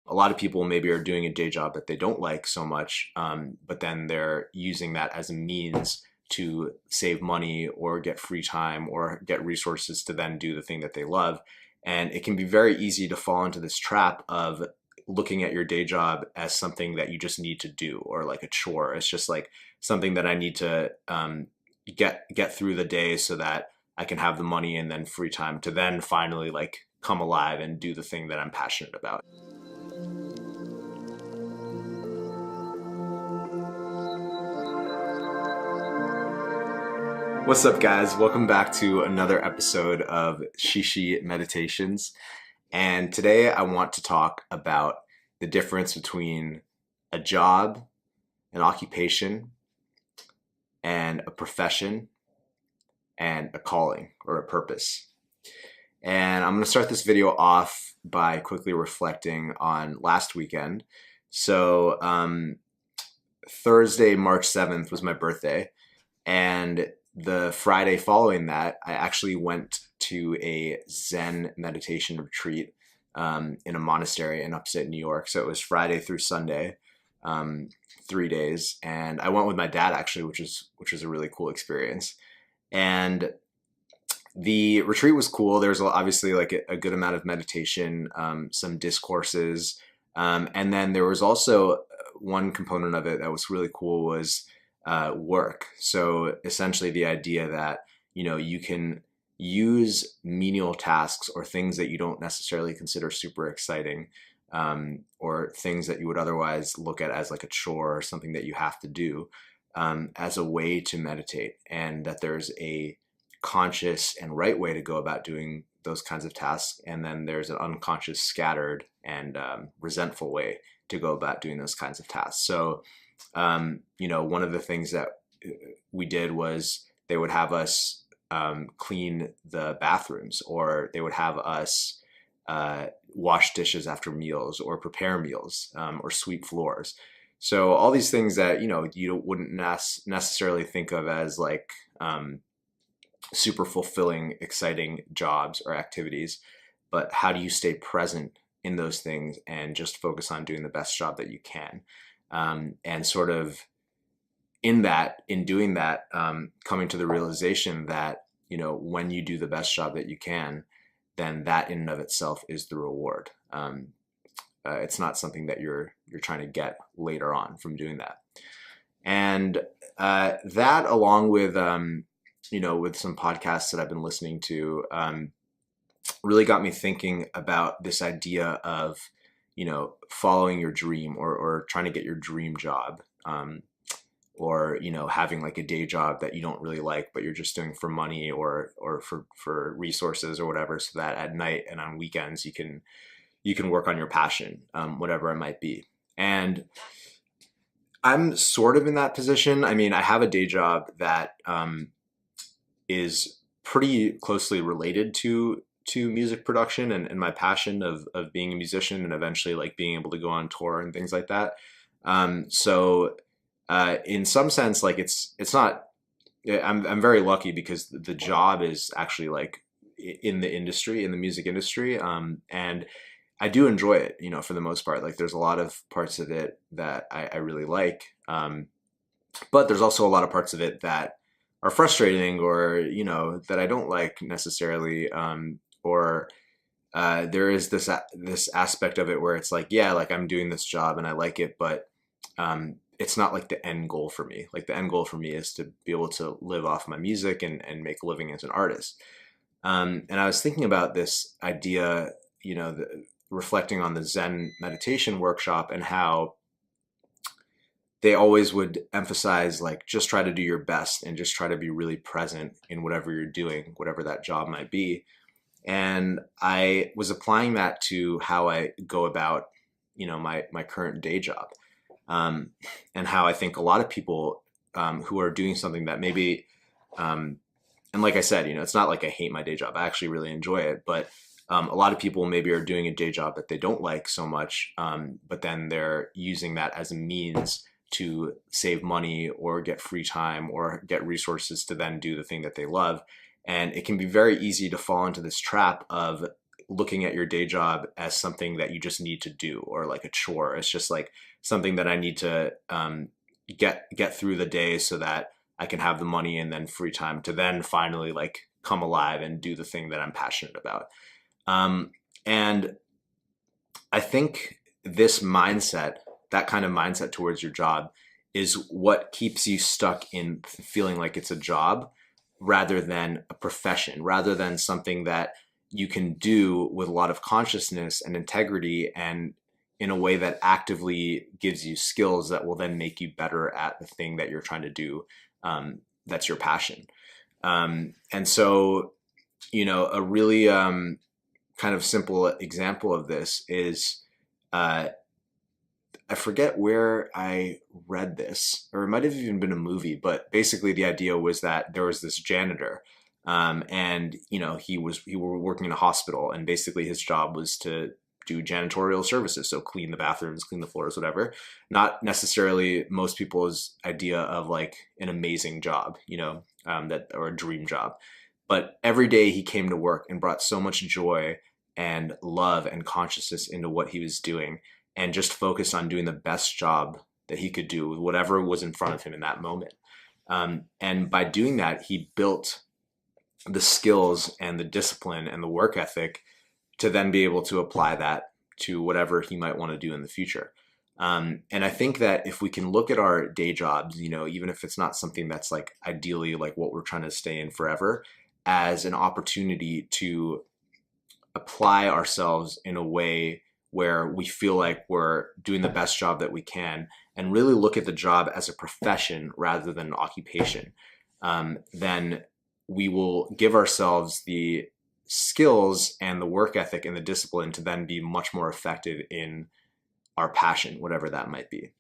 a lot of people maybe are doing a day job that they don't like so much, but then they're using that as a means to save money or get free time or get resources to then do the thing that they love. And it can be very easy to fall into this trap of looking at your day job as something that you just need to do, or like a chore. It's just like something that I need to get through the day so that I can have the money and then free time to then finally like come alive and do the thing that I'm passionate about. What's up, guys? Welcome back to another episode of ShiShi Meditations. And today I want to talk about the difference between a job, an occupation, and a profession, and a calling or a purpose. And I'm going to start this video off by quickly reflecting on last weekend. So Thursday, March 7th was my birthday, and the Friday following that, I actually went to a Zen meditation retreat in a monastery in upstate New York. So it was Friday through Sunday, 3 days, and I went with my dad actually, which was a really cool experience. And the retreat was cool. There was obviously like a good amount of meditation, some discourses, and then there was also one component of it that was really cool was work. So essentially the idea that, you can use menial tasks or things that you don't necessarily consider super exciting, or things that you would otherwise look at as like a chore or something that you have to do, as a way to meditate, and that there's a conscious and right way to go about doing those kinds of tasks. And then there's an unconscious, scattered, and resentful way to go about doing those kinds of tasks. So one of the things that we did was they would have us clean the bathrooms, or they would have us wash dishes after meals, or prepare meals, or sweep floors. So all these things that, you wouldn't necessarily think of as like super fulfilling, exciting jobs or activities, but how do you stay present in those things and just focus on doing the best job that you can? And sort of in doing that, coming to the realization that, when you do the best job that you can, then that in and of itself is the reward. It's not something that you're trying to get later on from doing that. And that, along with, with some podcasts that I've been listening to, really got me thinking about this idea of, following your dream, or trying to get your dream job, or, having like a day job that you don't really like, but you're just doing for money or for resources or whatever, so that at night and on weekends you can work on your passion, whatever it might be. And I'm sort of in that position. I mean, I have a day job that is pretty closely related to music production and my passion of being a musician, and eventually like being able to go on tour and things like that. So in some sense, like it's not, I'm very lucky because the job is actually like in the industry, in the music industry. And I do enjoy it, for the most part. Like there's a lot of parts of it that I really like. But there's also a lot of parts of it that are frustrating, or, that I don't like necessarily. Or there is this aspect of it where it's like, yeah, like I'm doing this job and I like it, but it's not like the end goal for me. Like the end goal for me is to be able to live off my music and make a living as an artist. And I was thinking about this idea, reflecting on the Zen meditation workshop, and how they always would emphasize like, just try to do your best and just try to be really present in whatever you're doing, whatever that job might be. And I was applying that to how I go about, my current day job, and how I think a lot of people who are doing something that maybe, and like I said, it's not like I hate my day job. I actually really enjoy it, but a lot of people maybe are doing a day job that they don't like so much, but then they're using that as a means to save money or get free time or get resources to then do the thing that they love. And it can be very easy to fall into this trap of looking at your day job as something that you just need to do, or like a chore. It's just like something that I need to get through the day so that I can have the money and then free time to then finally like come alive and do the thing that I'm passionate about. And I think this mindset, that kind of mindset towards your job, is what keeps you stuck in feeling like it's a job rather than a profession, rather than something that you can do with a lot of consciousness and integrity, and in a way that actively gives you skills that will then make you better at the thing that you're trying to do. That's your passion. And so, you know, a really kind of simple example of this is, I forget where I read this, or it might have even been a movie, but basically the idea was that there was this janitor, and you know, he were working in a hospital, and basically his job was to do janitorial services, so clean the bathrooms, clean the floors, whatever. Not necessarily most people's idea of like an amazing job, you know, that, or a dream job. But every day he came to work and brought so much joy and love and consciousness into what he was doing, and just focused on doing the best job that he could do with whatever was in front of him in that moment. And by doing that, he built the skills and the discipline and the work ethic to then be able to apply that to whatever he might want to do in the future. And I think that if we can look at our day jobs, you know, even if it's not something that's like ideally like what we're trying to stay in forever, as an opportunity to apply ourselves in a way where we feel like we're doing the best job that we can, and really look at the job as a profession rather than an occupation, then we will give ourselves the skills and the work ethic and the discipline to then be much more effective in our passion, whatever that might be.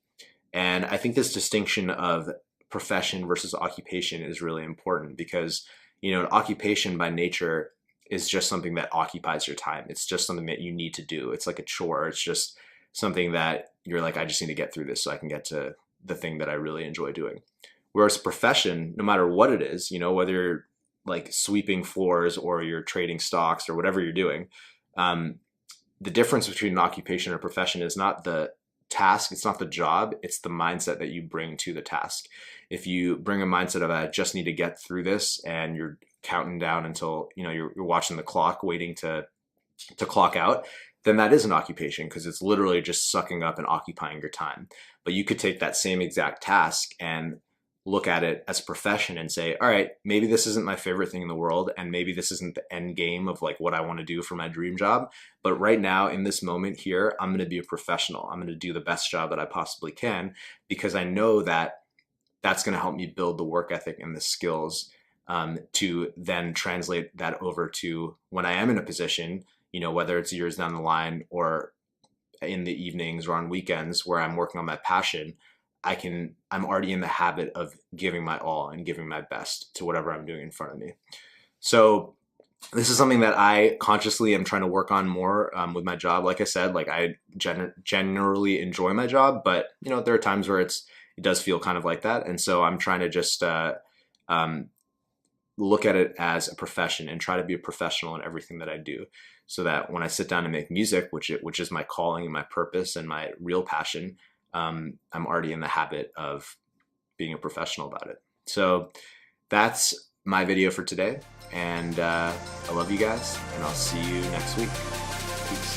And I think this distinction of profession versus occupation is really important, because, you know, an occupation by nature is just something that occupies your time. It's just something that you need to do. It's like a chore. It's just something that you're like, I just need to get through this so I can get to the thing that I really enjoy doing. Whereas profession, no matter what it is, you know, whether you're like sweeping floors or you're trading stocks or whatever you're doing, the difference between an occupation and a profession is not the task, it's not the job, it's the mindset that you bring to the task. If you bring a mindset of, I just need to get through this, and you're counting down until, you know, you're watching the clock, waiting to clock out, then that is an occupation, because it's literally just sucking up and occupying your time. But you could take that same exact task and look at it as a profession and say, all right, maybe this isn't my favorite thing in the world, and maybe this isn't the end game of like what I want to do for my dream job, but right now in this moment here, I'm going to be a professional. I'm going to do the best job that I possibly can, because I know that that's going to help me build the work ethic and the skills to then translate that over to when I am in a position, you know, whether it's years down the line or in the evenings or on weekends where I'm working on my passion, I'm already in the habit of giving my all and giving my best to whatever I'm doing in front of me. So this is something that I consciously am trying to work on more with my job. Like I said, like I generally enjoy my job, but you know, there are times where it does feel kind of like that. And so I'm trying to just look at it as a profession and try to be a professional in everything that I do, so that when I sit down and make music, which is my calling and my purpose and my real passion, I'm already in the habit of being a professional about it. So that's my video for today. And I love you guys, and I'll see you next week. Peace.